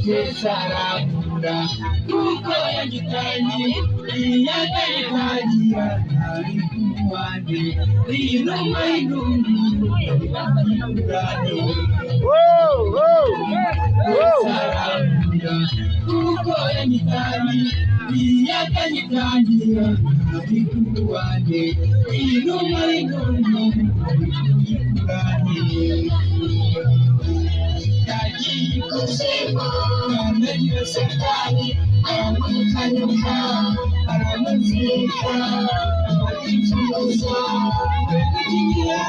Yesaramura kuko yagitanye iyagayitagira ari kumwane inuma y'intumbi y'urani Yesaramura kuko yagitanye iyagayitagira ari kumwane inuma y'intumbi y'urani Kusema amenyo setani aramukanyuka aramuzika amatimuza bekigira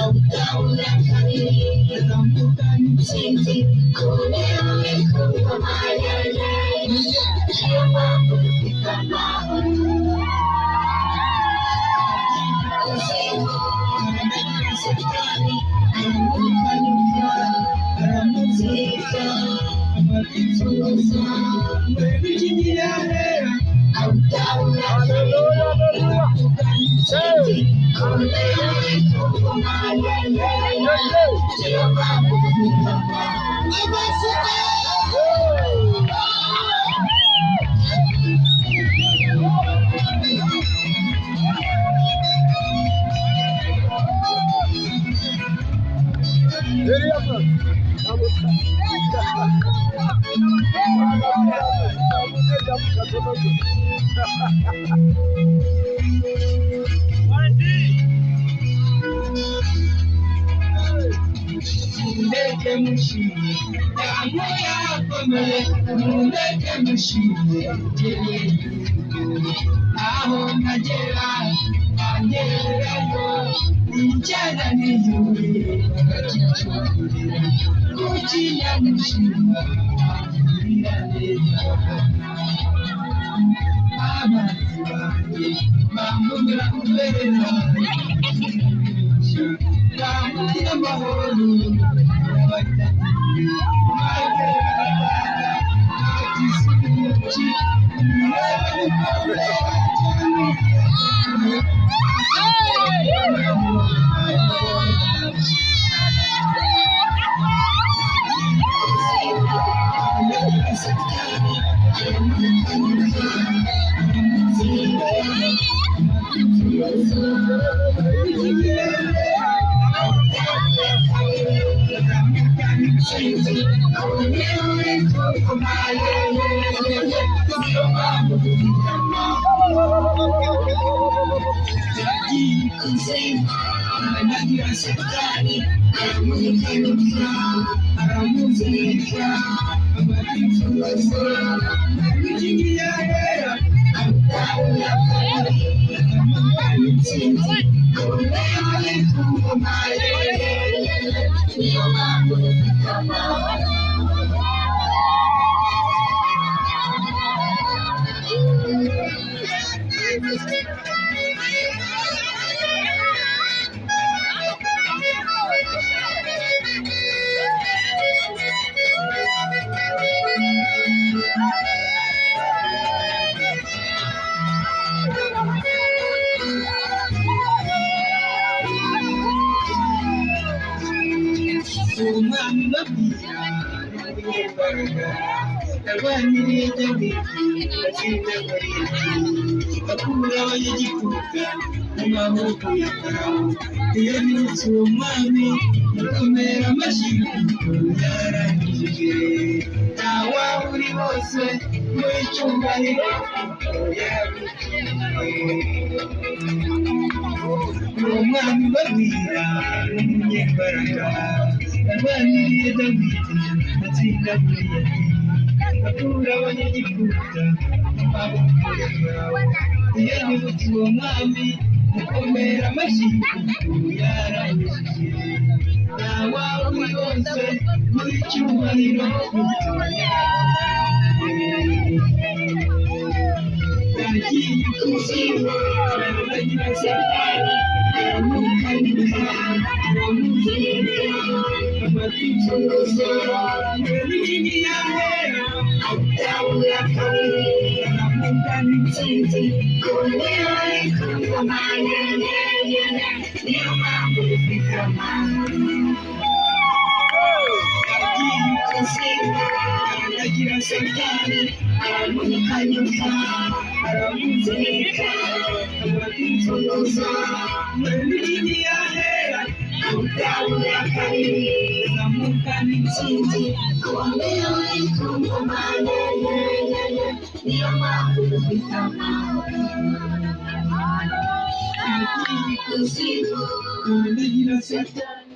autaula kabiri zamukani sinzi kulewe kumaya chama kama kusema amenyo setani aramukanyuka Aramuzika, amatimuza, bekigira autaula kabiri zamukani kulewe kumaya chama Muleke mushimye, damu yakomeye, muleke mushimye, aho nkagera, angerayo, icyana n'izuye, agacucurira, kukinya mushimye, amurira neza. Abanzi banjye, bambura kubera, bambura amahoro, aranyuka aramuzika aramutsoza mwemini yahera utawura kabiri zamuka n'ikindi wambere uri ku ngoma niyo mpamvu dufite amahoro kuzimu ndagira satani